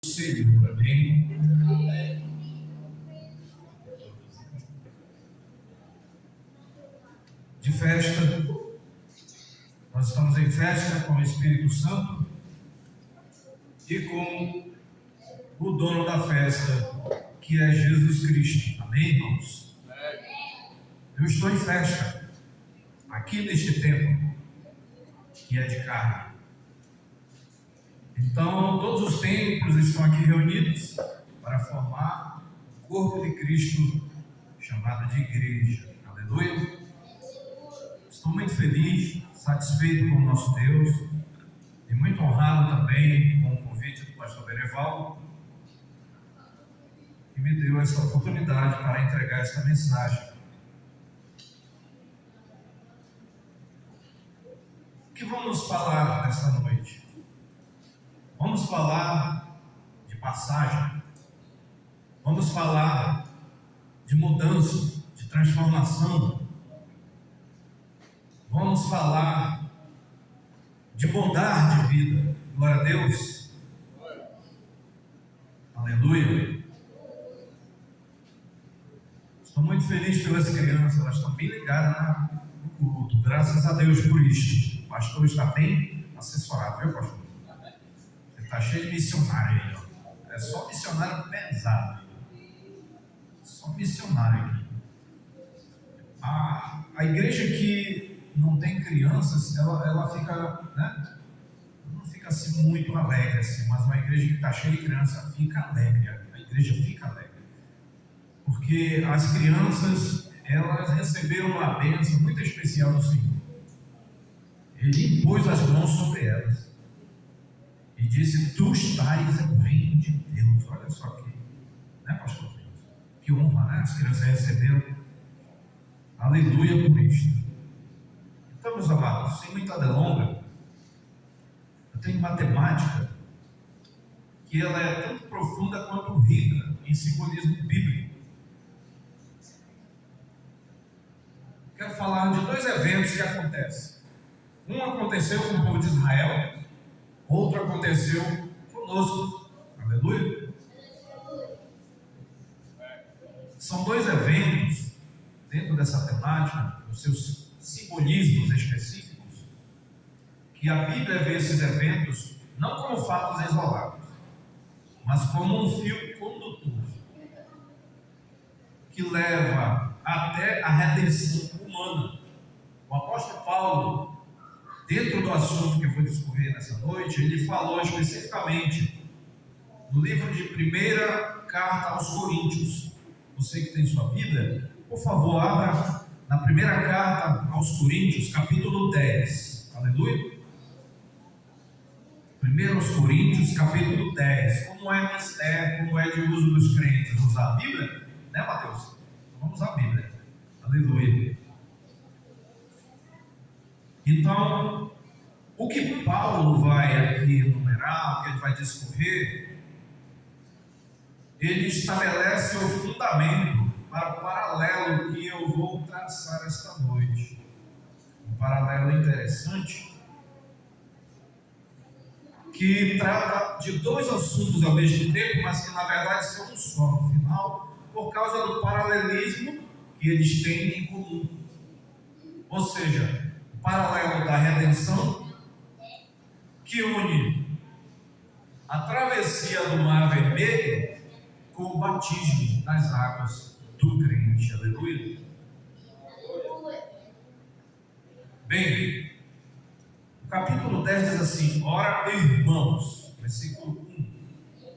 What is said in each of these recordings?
Senhor, amém? De festa, nós estamos em festa com o Espírito Santo e com o dono da festa, que é Jesus Cristo, amém, irmãos? Eu estou em festa, aqui neste templo, que é de carne. Então, todos os templos estão aqui reunidos para formar o corpo de Cristo, chamado de igreja. Aleluia! Estou muito feliz, satisfeito com o nosso Deus e muito honrado também com o convite do pastor Beneval, que me deu essa oportunidade para entregar esta mensagem. O que vamos falar nesta noite? Vamos falar de passagem, vamos falar de mudança, de transformação, vamos falar de mudar de vida. Glória a Deus. Aleluia. Estou muito feliz pelas crianças, elas estão bem ligadas no culto. Graças a Deus por isso. O pastor está bem assessorado, viu, pastor? Você está cheio de missionário aí, ó. É só missionário pesado. Só missionário aqui. A igreja que não tem crianças, ela fica, né? Não fica assim muito alegre, assim, mas uma igreja que está cheia de criança fica alegre. A igreja fica alegre. Porque as crianças, elas receberam uma bênção muito especial do Senhor. Ele impôs as mãos sobre elas e disse: tu estás no reino de Deus. Olha só aqui, né, pastor? Que honra, né? As crianças receberam. Aleluia por isto. Então, meus amados, sem muita delonga, eu tenho matemática que ela é tanto profunda quanto rica em simbolismo bíblico. Quero falar de dois eventos que acontecem. Um aconteceu com o povo de Israel, outro aconteceu conosco. Aleluia. São dois eventos dentro dessa temática, os seus simbolismos específicos, que a Bíblia vê esses eventos não como fatos isolados, mas como um fio condutor que leva até a redenção humana. O apóstolo Paulo, dentro do assunto que eu vou discorrer nessa noite, ele falou especificamente no livro de 1ª carta aos Coríntios. Você que tem sua Bíblia, por favor, abra na 1ª carta aos Coríntios, capítulo 10. Aleluia. 1 Coríntios, capítulo 10. Como é mistério, como é de uso dos crentes usar a Bíblia, né, Mateus? Vamos usar a Bíblia. Aleluia. Então, o que Paulo vai aqui enumerar, o que ele vai discorrer, ele estabelece o fundamento para o paralelo que eu vou traçar esta noite. Um paralelo interessante, que trata de dois assuntos ao mesmo tempo, mas que na verdade são um só no final, por causa do paralelismo que eles têm em comum. Ou seja, o paralelo da redenção, que une a travessia do Mar Vermelho com o batismo nas águas do crente. Aleluia. Bem, o capítulo 10 diz assim: ora, irmãos, versículo 1,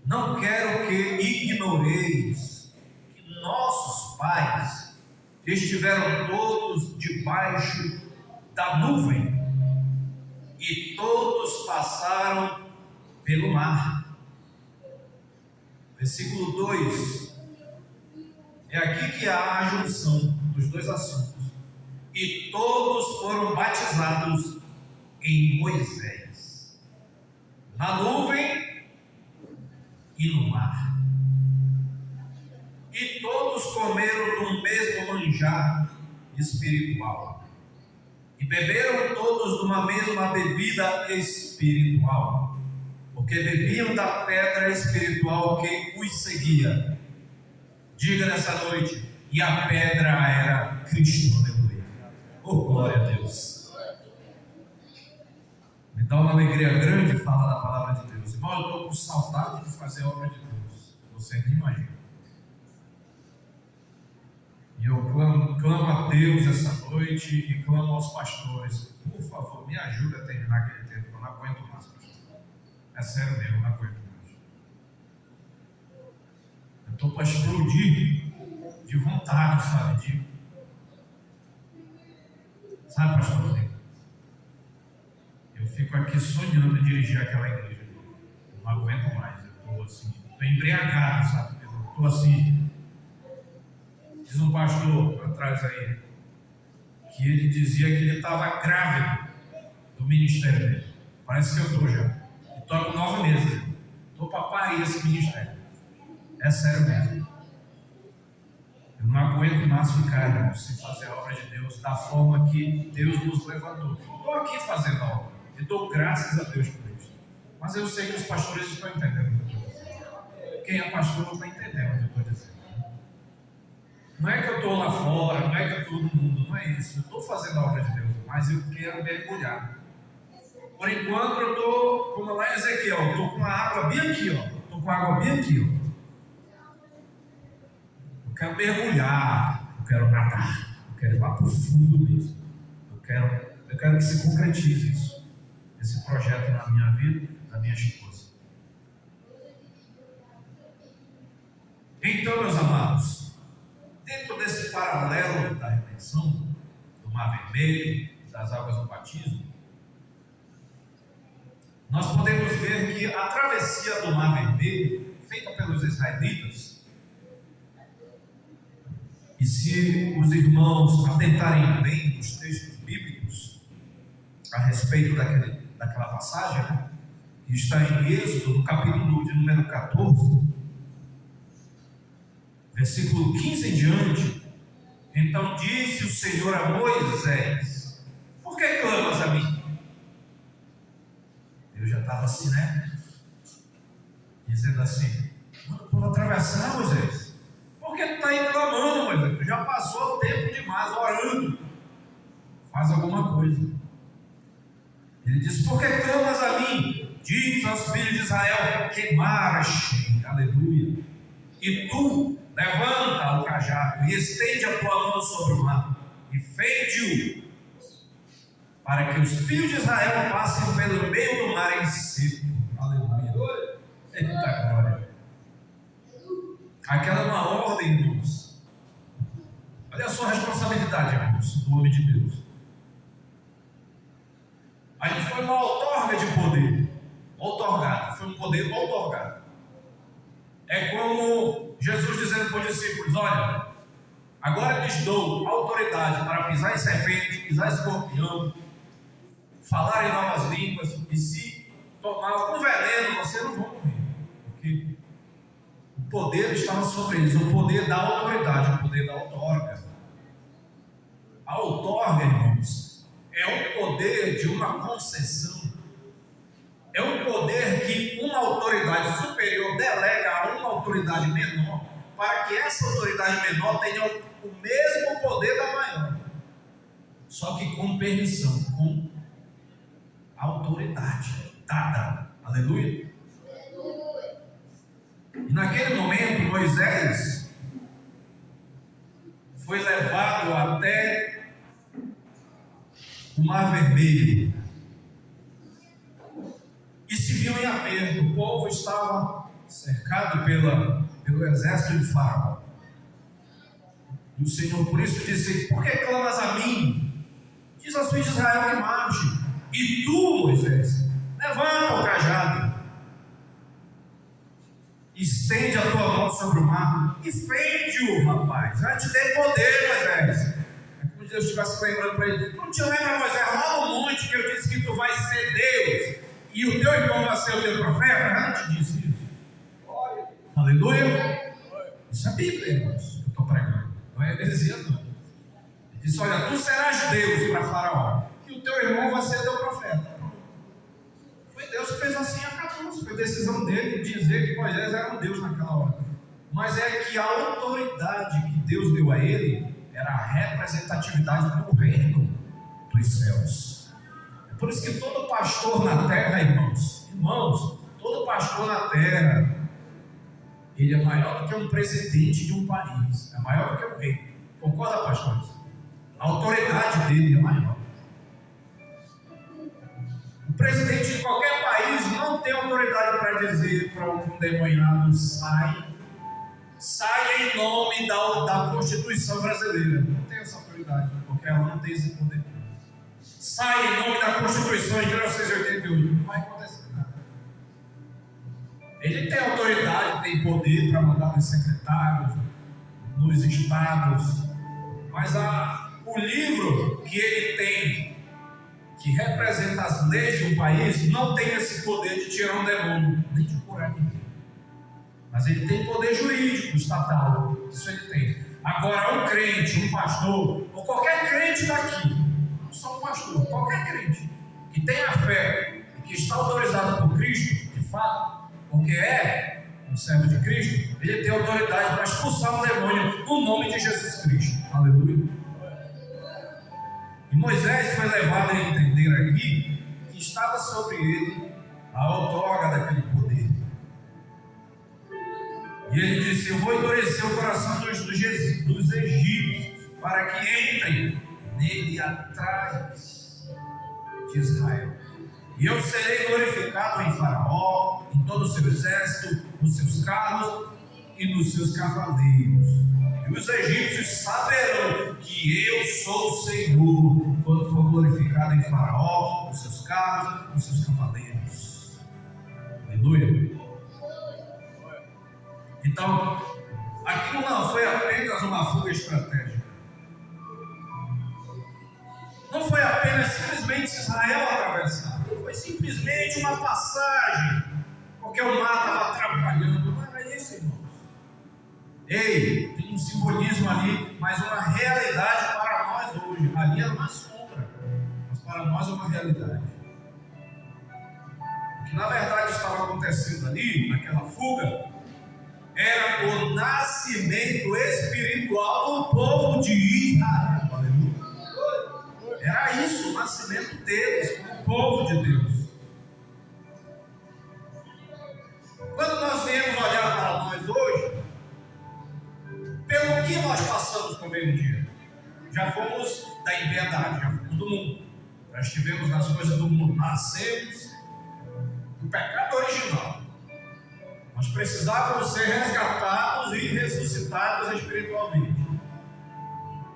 não quero que ignoreis que nossos pais estiveram todos debaixo da nuvem e todos passaram pelo mar. Versículo 2, é aqui que há a junção dos dois assuntos. E todos foram batizados em Moisés, na nuvem e no mar. E todos comeram do mesmo manjar espiritual, e beberam todos de uma mesma bebida espiritual, porque bebiam da pedra espiritual que os seguia. Diga nessa noite, e a pedra era Cristo, aleluia. Oh, glória a Deus. Me dá uma alegria grande falar da palavra de Deus. Irmão, eu estou com saudade de fazer a obra de Deus. Você nem imagina. E eu clamo a Deus essa noite e clamo aos pastores. Por favor, me ajuda a terminar aquele tempo. Eu não aguento mais, pastor. É sério mesmo, eu não aguento mais. Eu estou para explodir de vontade, sabe? Sabe, pastor Rodrigo? Eu fico aqui sonhando em dirigir aquela igreja. Eu não aguento mais. Eu estou assim, estou embriagado, sabe? Eu estou assim. Diz um pastor atrás aí, que ele dizia que ele estava grávido do ministério dele. Parece que eu estou já. Estou com 9 meses. Estou para parir esse ministério. É sério mesmo. Eu não aguento mais ficar, irmão, sem fazer a obra de Deus da forma que Deus nos levantou. Estou aqui fazendo a obra. E dou graças a Deus por isso. Mas eu sei que os pastores estão entendendo o que eu estou dizendo. Quem é pastor não está entendendo o que eu estou dizendo. Não é que eu estou lá fora, não é que eu estou no mundo, não é isso. Eu estou fazendo a obra de Deus, mas eu quero mergulhar. Por enquanto eu estou, como lá em Ezequiel, estou com a água bem aqui, ó. Estou com a água bem aqui, ó. Eu quero mergulhar, eu quero nadar, eu quero ir lá para o fundo mesmo. Eu quero que se concretize isso. Esse projeto na minha vida, da minha esposa. Então, meus amados, dentro desse paralelo da redenção, do Mar Vermelho, das águas do batismo, nós podemos ver que a travessia do Mar Vermelho, feita pelos israelitas, e se os irmãos atentarem bem nos textos bíblicos a respeito daquela passagem, que está em Êxodo, no capítulo de número 14, versículo 15 em diante. Então disse o Senhor a Moisés: por que clamas a mim? Eu já estava assim, né? Dizendo assim: manda o povo atravessar, Moisés. Por que tu está aí clamando, Moisés? Tu já passou o tempo demais orando. Faz alguma coisa. Ele disse: por que clamas a mim? Diz aos filhos de Israel que marchem, aleluia. E tu levanta o cajado e estende a tua mão sobre o mar e fende-o, para que os filhos de Israel passem pelo meio do mar em seco. Aleluia. Eita glória. Aquela é uma ordem, irmãos. Olha a sua responsabilidade, irmãos, do homem de Deus. Ali foi uma outorga de poder. Outorgada. Foi um poder outorgado. É como Jesus dizendo para os discípulos: olha, agora lhes dou autoridade para pisar em serpente, pisar em escorpião, falar em novas línguas, e se tomar algum veneno, vocês não vão morrer, porque o poder estava sobre eles, o poder da autoridade, o poder da outorga. A outorga, irmãos, é o poder de uma concessão. É um poder que uma autoridade superior delega a uma autoridade menor, para que essa autoridade menor tenha o mesmo poder da maior, só que com permissão, com autoridade dada. Aleluia. E naquele momento Moisés foi levado até o Mar Vermelho e se viu em aperto. O povo estava cercado pelo exército de Faraó. E o Senhor por isso disse: por que clamas a mim? Diz aos filhos de Israel que marchem. E tu, Moisés, levanta o cajado, estende a tua mão sobre o mar e fende-o, rapaz. Já te dei poder, Moisés. É como se Deus estivesse lembrando para ele: não te lembra, Moisés, lá no monte que eu disse que tu vais ser Deus e o teu irmão vai ser o teu profeta? Já não te disse isso? Aleluia. Isso é Bíblia, irmãos, que eu estou pregando. Não é heresia, não. Ele disse: olha, tu serás Deus para Faraó e o teu irmão vai ser teu profeta. Foi Deus que fez assim, acabou. dizer que Moisés era um Deus naquela hora, mas é que a autoridade que Deus deu a ele era a representatividade do reino dos céus. É por isso que todo pastor na terra, irmãos, todo pastor na terra, ele é maior do que um presidente de um país, é maior do que um rei. Concorda, pastores? A autoridade dele é maior. O presidente de qualquer país não tem autoridade para dizer para um endemoniado: sai em nome da Constituição brasileira. Não tem essa autoridade, porque ela não tem esse poder. Sai em nome da Constituição de 1988. Não vai acontecer nada. Ele tem autoridade, tem poder para mandar nos secretários, nos estados, mas o livro que ele tem, que representa as leis de um país, não tem esse poder de tirar um demônio, nem de curar ninguém. Mas ele tem poder jurídico, estatal, isso ele tem. Agora, um crente, um pastor, ou qualquer crente daqui, não só um pastor, qualquer crente, que tenha fé e que está autorizado por Cristo, de fato, porque é um servo de Cristo, ele tem autoridade para expulsar um demônio no nome de Jesus Cristo. Aleluia. E Moisés foi levado a entender aqui que estava sobre ele a outorga daquele poder. E ele disse: eu vou endurecer o coração dos egípcios, para que entrem nele atrás de Israel. E eu serei glorificado em Faraó, em todo o seu exército, nos seus carros e nos seus cavaleiros. E os egípcios saberão que eu sou o Senhor, quando for glorificado em Faraó, nos seus carros, nos seus cavaleiros. Aleluia. Então, aquilo não foi apenas uma fuga estratégica. Não foi apenas simplesmente Israel atravessar. Não foi simplesmente uma passagem, porque o mar estava atrapalhando. Não era isso, irmãos. Ei, tem um simbolismo ali, mas uma realidade para nós hoje. Ali era uma sombra, mas para nós é uma realidade. O que na verdade estava acontecendo ali, naquela fuga, era o nascimento espiritual do povo de Israel. Aleluia. Era isso, o nascimento deles, como povo de Deus. Quando nós viemos olhar para nós hoje, pelo que nós passamos também um dia, já fomos da impiedade, já fomos do mundo, já estivemos nas coisas do mundo, nascemos do pecado original. Nós precisávamos ser resgatados e ressuscitados espiritualmente.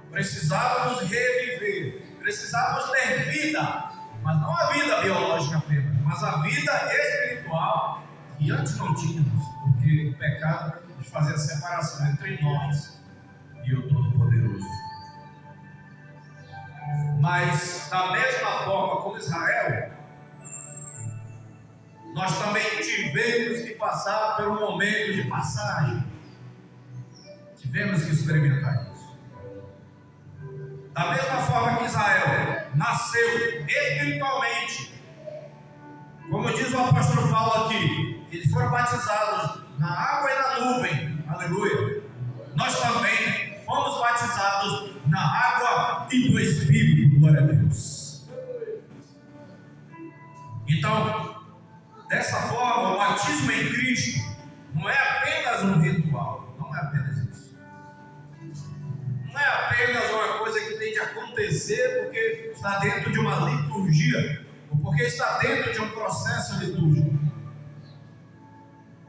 Precisávamos reviver, precisávamos ter vida, mas não a vida biológica apenas, mas a vida espiritual que antes não tínhamos, porque o pecado nos fazia separação entre nós e o Todo-Poderoso. Mas da mesma forma como Israel, nós também tivemos que passar por um momento de passagem. Tivemos que experimentar isso. Da mesma forma que Israel nasceu espiritualmente, como diz o apóstolo Paulo aqui, eles foram batizados na água e na nuvem, aleluia. Nós também fomos batizados na água e no Espírito, glória a Deus. Então, dessa forma, o batismo em Cristo não é apenas um ritual, não é apenas isso. Não é apenas uma coisa que tem que acontecer porque está dentro de uma liturgia, ou porque está dentro de um processo litúrgico.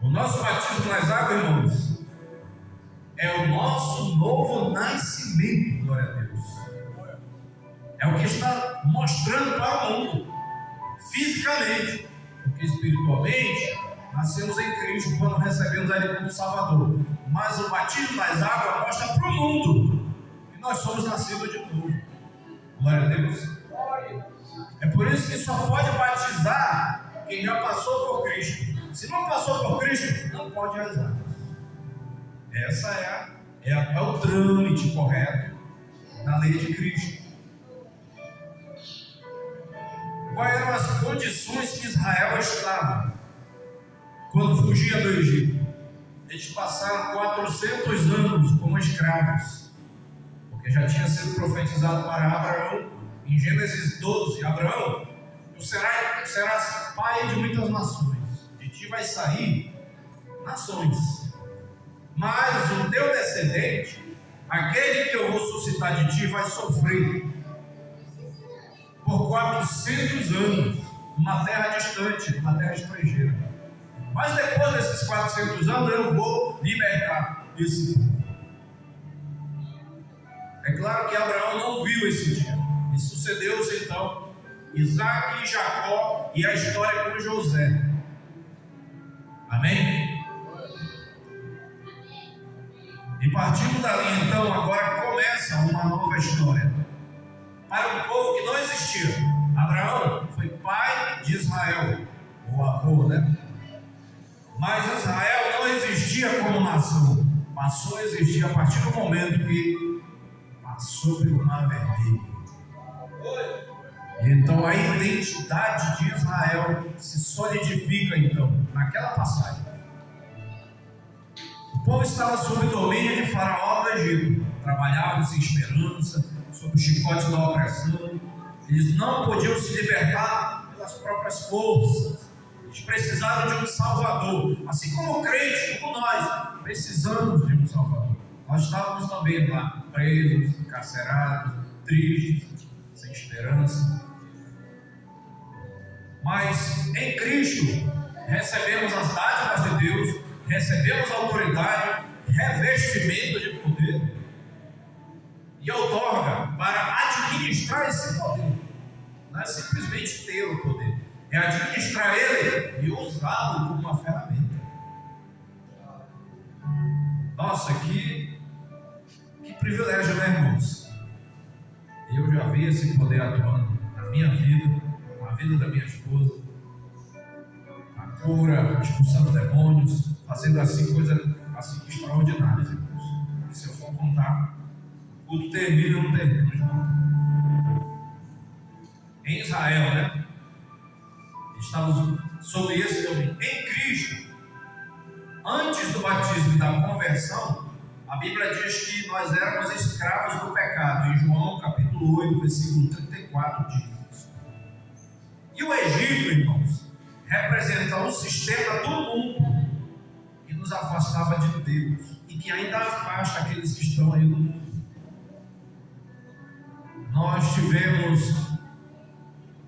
O nosso batismo nas águas, irmãos, é o nosso novo nascimento, glória a Deus. É o que está mostrando para o mundo, fisicamente. Porque espiritualmente nascemos em Cristo quando recebemos Ele como Salvador. Mas o batismo nas águas mostra para o mundo que nós somos nascidos de novo. Glória a Deus. É por isso que só pode batizar quem já passou por Cristo. Se não passou por Cristo, não pode rezar. Essa é o trâmite correto na lei de Cristo. Quais eram as condições que Israel estava? quando fugia do Egito. Eles passaram 400 anos como escravos, porque já tinha sido profetizado para Abraão, em Gênesis 12, Abraão, tu serás pai de muitas nações, de ti vai sair nações, mas o teu descendente, aquele que eu vou suscitar de ti, vai sofrer por 400 anos, numa terra distante, numa terra estrangeira. Mas depois desses 400 anos eu vou libertar esse povo. É claro que Abraão não viu esse dia. E sucedeu-se então Isaac e Jacó e a história com José. Amém? E partindo dali então, agora começa uma nova história. Para um povo que não existia. Abraão foi pai de Israel, o avô, né? Mas Israel não existia como nação. Passou a existir a partir do momento que passou pelo Mar Vermelho. Então a identidade de Israel se solidifica então naquela passagem. O povo estava sob o domínio de Faraó do Egito. Trabalhavam sem esperança, sob o chicote da opressão. Eles não podiam se libertar pelas próprias forças. Eles precisavam de um Salvador. Assim como o crente, como nós, precisamos de um Salvador. Nós estávamos também lá, presos, encarcerados, tristes, sem esperança. Mas em Cristo recebemos as dádivas de Deus, recebemos autoridade, revestimento de poder e outorga para administrar esse poder. Não é simplesmente ter o poder, é administrar ele e usá-lo como uma ferramenta. Nossa, que privilégio, né, irmãos? Eu já vi esse poder atuando na minha vida, na vida da minha esposa, a cura, expulsando demônios, fazendo assim coisas assim extraordinárias, irmãos. E se eu for contar, o culto termina ou não termina, irmão? Em Israel, né? Estamos sob esse domínio. Em Cristo, antes do batismo e da conversão, a Bíblia diz que nós éramos escravos do pecado. Em João capítulo 8, versículo 34 diz isso. E o Egito, irmãos, representa um sistema do mundo que nos afastava de Deus e que ainda afasta aqueles que estão aí no mundo. Nós tivemos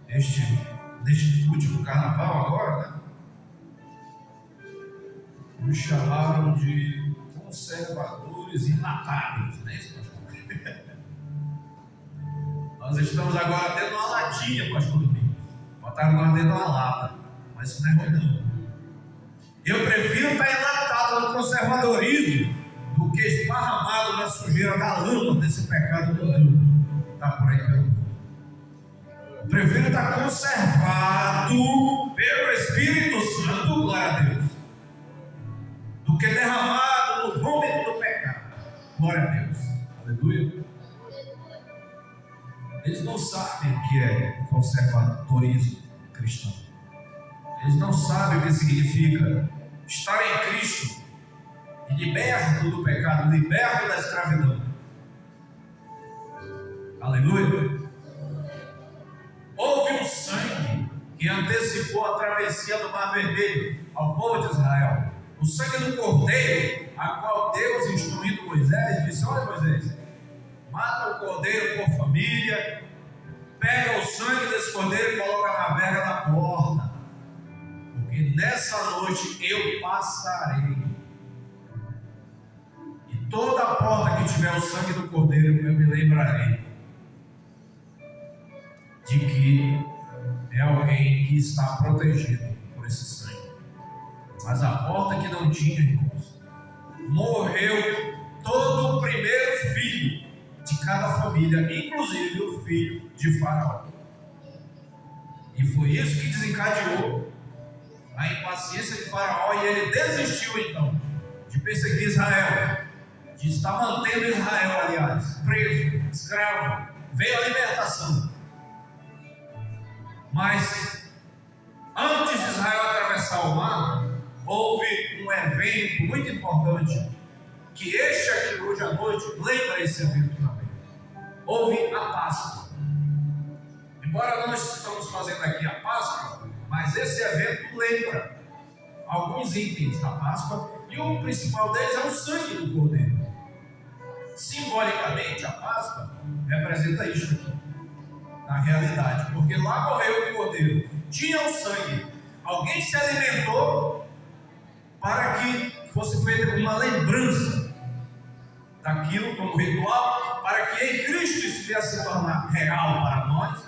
neste último carnaval agora, né? Nos chamaram de conservadores enlatados, não é isso, pastor? Nós estamos agora dentro de uma latinha, pastor Domingos. Botaram nós dentro de uma lata, mas isso não é ruim, não. Eu prefiro estar enlatado no conservadorismo do que esparramado na sujeira da lama desse pecado do mundo. Está por aí pelo mundo. Eu prefiro estar conservado pelo Espírito Santo, glória a Deus, do que derramado no vômito do pecado. Glória a Deus. Aleluia. Eles não sabem o que é conservadorismo cristão. Eles não sabem o que significa estar em Cristo e liberto do pecado, liberto da escravidão. Aleluia. Houve um sangue que antecipou a travessia do Mar Vermelho ao povo de Israel. O sangue do cordeiro, a qual Deus, instruindo Moisés, disse: olha, Moisés, mata o cordeiro por família, pega o sangue desse cordeiro e coloca na verga da porta, porque nessa noite eu passarei, e toda a porta que tiver o sangue do cordeiro, eu me lembrarei de que é alguém que está protegido por esse sangue. Mas a porta que não tinha, irmãos, morreu todo o primeiro filho de cada família, inclusive o filho de Faraó. E foi isso que desencadeou a impaciência de Faraó, e ele desistiu então de perseguir Israel, de estar mantendo Israel, aliás, preso, escravo. Veio a libertação. Mas antes de Israel atravessar o mar, houve um evento muito importante, que este aqui hoje à noite lembra esse evento também. Houve a Páscoa. Embora nós estamos fazendo aqui a Páscoa, mas esse evento lembra alguns itens da Páscoa, e o principal deles é o sangue do Cordeiro. Simbolicamente, a Páscoa representa isso aqui, na realidade, porque lá morreu o Cordeiro, tinha o sangue, alguém se alimentou para que fosse feita uma lembrança daquilo como ritual, para que em Cristo isso viesse se tornar real para nós,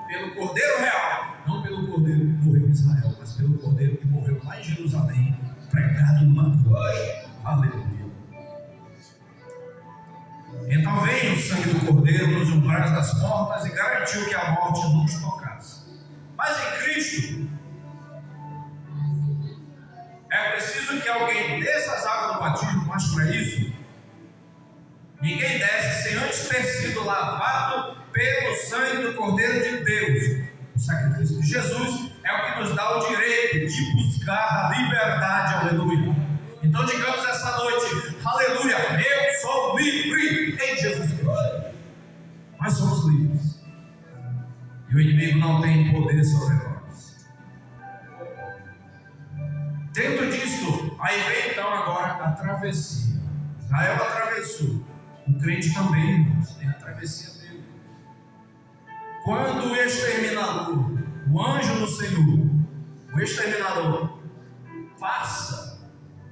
pelo Cordeiro real, não pelo Cordeiro que morreu em Israel, mas pelo Cordeiro que morreu lá em Jerusalém, pregado numa cruz. Aleluia. Então veio o sangue do Cordeiro nos umbrais das portas e garantiu que a morte não nos tocasse. Mas em Cristo é preciso que alguém desça as águas do batismo, mas para isso ninguém desce sem antes ter sido lavado pelo sangue do Cordeiro de Deus. O sacrifício de Jesus é o que nos dá o direito de buscar a liberdade, aleluia. Então digamos essa noite, aleluia, eu sou livre em Jesus Cristo. Nós somos livres. E o inimigo não tem poder sobre nós. Dentro disso, aí vem então agora a travessia. Israel atravessou. O crente também, irmãos, tem a travessia dele. Quando o exterminador, o anjo do Senhor, o exterminador, passa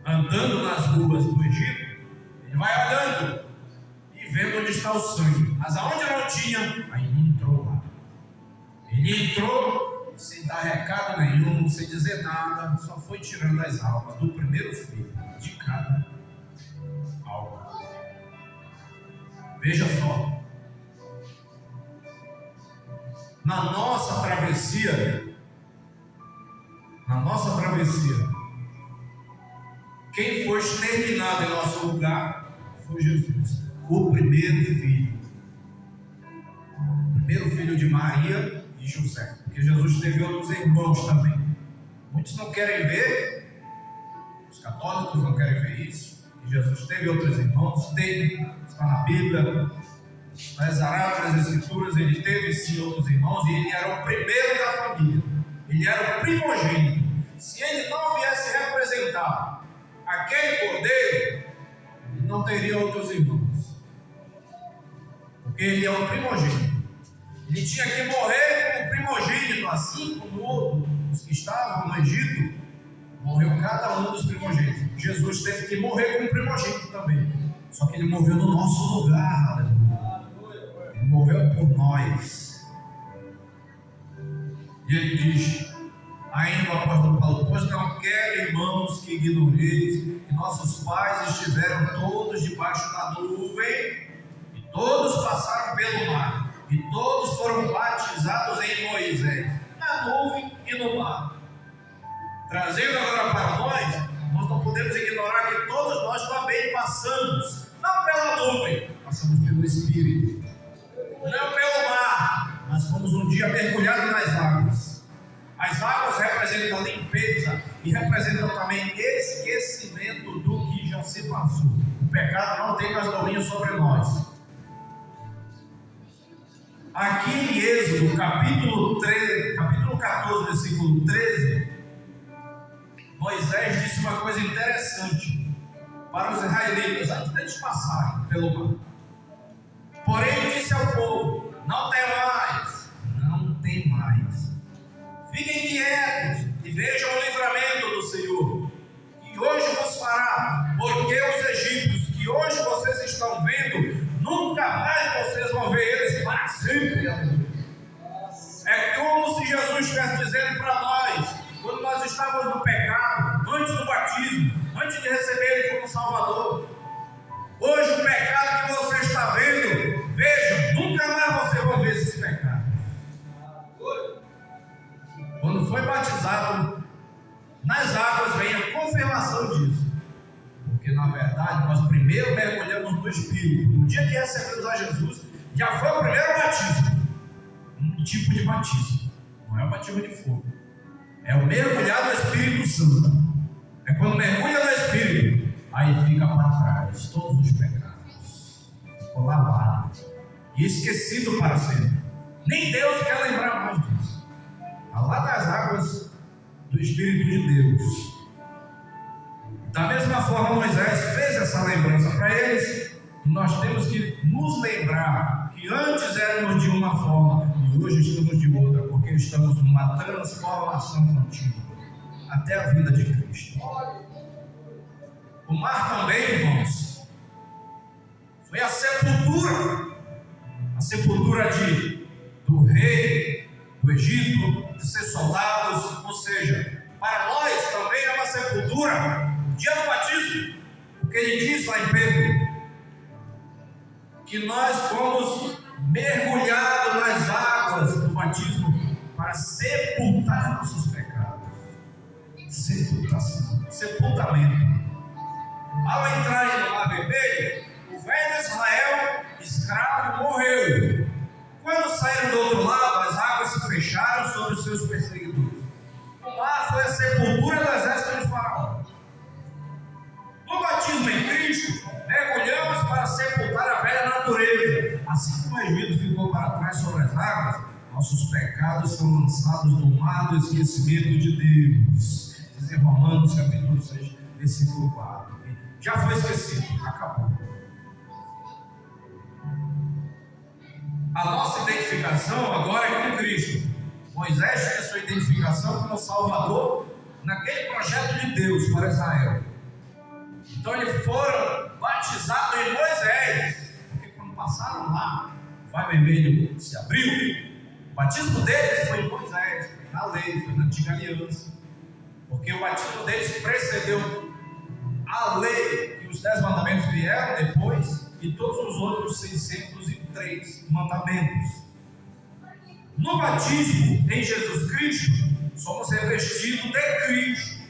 andando nas ruas do Egito, ele vai olhando e vendo onde está o sangue. Mas aonde não tinha, aí ele entrou lá. Ele entrou sem dar recado nenhum, sem dizer nada, só foi tirando as almas do primeiro filho de cada alma. Veja só, na nossa travessia, quem foi exterminado em nosso lugar foi Jesus, o primeiro filho de Maria e José, porque Jesus teve outros irmãos também. Muitos não querem ver, os católicos não querem ver isso, que Jesus teve outros irmãos, teve, está na Bíblia, nas Sagradas Escrituras, ele teve sim outros irmãos, e ele era o primeiro da família, ele era o primogênito. Se ele não viesse representar aquele cordeiro, ele não teria outros irmãos, porque ele é o primogênito. Ele tinha que morrer como primogênito, assim como os que estavam no Egito, morreu cada um dos primogênitos. Jesus teve que morrer como primogênito também, só que ele morreu no nosso lugar, aleluia. Ele morreu por nós. E ele diz, ainda o apóstolo Paulo, pois não quero, irmãos, que ignoreis que nossos pais estiveram todos debaixo da nuvem, e todos passaram pelo mar, e todos foram batizados em Moisés, na nuvem e no mar. Trazendo agora para nós não podemos ignorar que todos nós também passamos, não pela nuvem, passamos pelo Espírito, não pelo mar, mas fomos um dia mergulhados nas águas. As águas representam a limpeza e representam também esquecimento do que já se passou. O pecado não tem mais domínio sobre nós. Aqui em Êxodo, capítulo 14, versículo 13, Moisés disse uma coisa interessante para os israelitas antes de eles passarem pelo mar. Porém disse ao povo, não temais, fiquem quietos e vejam o livramento do Senhor, que hoje vos fará, porque os egípcios que hoje vocês estão vendo, nunca mais vocês vão ver eles para sempre. É como se Jesus estivesse dizendo para nós, quando nós estávamos no pecado, antes do batismo, antes de receber Ele como Salvador. Hoje o pecado que você está vendo, veja, nunca mais você vai ver esses pecados. Quando foi batizado nas águas, vem a confirmação disso. Porque na verdade nós primeiro mergulhamos no Espírito. No dia que recebemos a Jesus, já foi o primeiro batismo. Um tipo de batismo, não é o batismo de fogo, é o mergulhar no Espírito Santo. É quando mergulha no Espírito, aí fica para trás todos os pecados. Ficou lavado e esquecido para sempre. Nem Deus quer lembrar mais disso. Está lá das águas do Espírito de Deus. Da mesma forma, Moisés fez essa lembrança para eles. E nós temos que nos lembrar que antes éramos de uma forma e hoje estamos de outra, porque estamos numa transformação contínua até a vida de Cristo. O mar também, irmãos, foi a sepultura do rei do Egito, de seus soldados, ou seja, para nós também é uma sepultura, dia do batismo, porque ele diz lá em Pedro que nós fomos mergulhados nas águas do batismo para sepultar nossos pecados. Sepultamento. Ao entrar no Mar Vermelho, o velho Israel, escravo, morreu. Quando saíram do outro lado, as águas se fecharam sobre os seus perseguidores. O mar foi a sepultura do exército de Faraó. No batismo em Cristo, mergulhamos para sepultar a velha natureza. Assim como o Egito ficou para trás sobre as águas, nossos pecados são lançados no mar do esquecimento de Deus. Diz em Romanos capítulo 6, versículo 4. Já foi esquecido, acabou. A nossa identificação agora é com Cristo. Moisés tinha sua identificação como Salvador naquele projeto de Deus para Israel. Então eles foram batizados em Moisés, porque quando passaram lá, o Mar Vermelho se abriu. O batismo deles foi em Moisés, foi na lei, foi na antiga aliança, porque o batismo deles precedeu a lei, e os 10 mandamentos vieram depois, e todos os outros 603 mandamentos. No batismo em Jesus Cristo, somos revestidos de Cristo.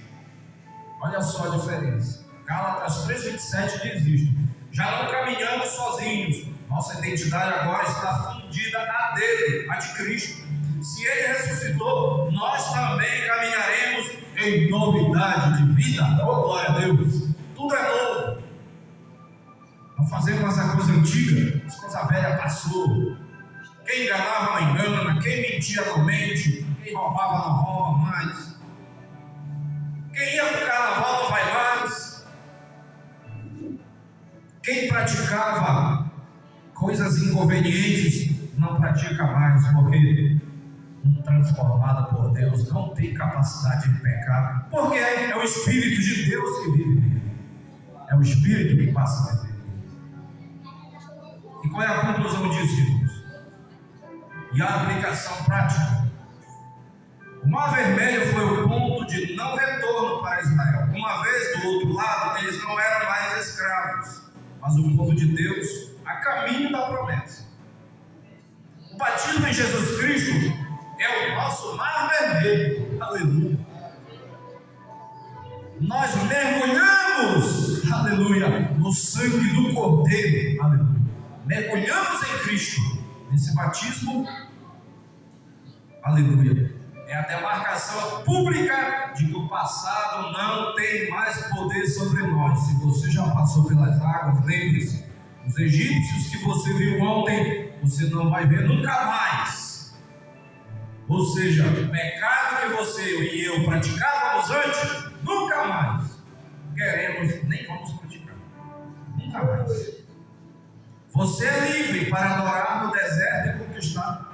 Olha só a diferença. Gálatas 3,27 diz isto: já não caminhamos sozinhos, nossa identidade agora está fundida a dele, a de Cristo. Se ele ressuscitou, nós também caminharemos em novidade de vida. Oh, glória a Deus! Tudo é novo. Não fazemos mais a coisa antiga, a coisa velha passou. Quem enganava não engana, quem mentia não mente, quem roubava não rouba mais, quem ia para o carnaval não vai mais, quem praticava coisas inconvenientes não pratica mais, porque transformado por Deus não tem capacidade de pecar, porque é o Espírito de Deus que vive nele, é o Espírito que passa a viver. E qual é a conclusão disso, irmãos? E a aplicação prática? O Mar Vermelho foi o ponto de não retorno para Israel. Uma vez do outro lado, eles não eram mais escravos, mas o povo de Deus a caminho da promessa. O batismo em Jesus Cristo é o nosso Mar Vermelho. Aleluia. Nós mergulhamos, aleluia, no sangue do Cordeiro. Aleluia. Mergulhamos em Cristo. Nesse batismo, aleluia, é a demarcação pública de que o passado não tem mais poder sobre nós. Se você já passou pelas águas, lembre-se, os egípcios que você viu ontem, você não vai ver nunca mais. Ou seja, o pecado que você e eu praticávamos antes, nunca mais queremos, nem vamos praticar. Nunca mais. Você é livre para adorar no deserto e conquistar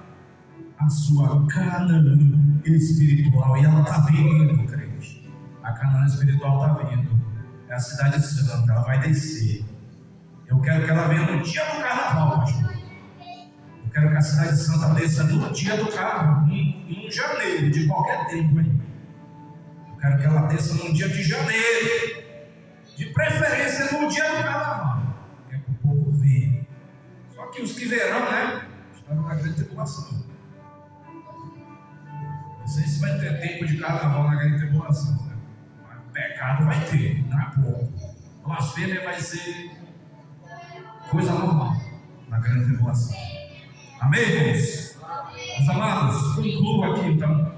a sua Canaã espiritual. E ela está vindo, crente. A Canaã espiritual está vindo. É a cidade santa, ela vai descer. Eu quero que ela venha no dia do carnaval, pastor. Eu quero que a cidade santa desça no dia do carnaval, em janeiro, de qualquer tempo aí. Eu quero que ela desça no dia de janeiro, de preferência no dia do carnaval. É para o povo ver. Só que os que verão, né? Estão na grande tribulação. Não sei se vai ter tempo de carnaval na grande tribulação, né? Mas pecado vai ter, não é pouco. Blasfêmia vai ser coisa normal na grande tribulação. Amém, irmãos? Meus amados, concluo aqui então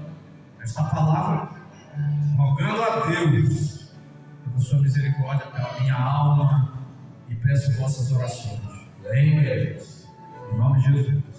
esta palavra, rogando a Deus por sua misericórdia pela minha alma e peço vossas orações. Amém, queridos? Em nome de Jesus.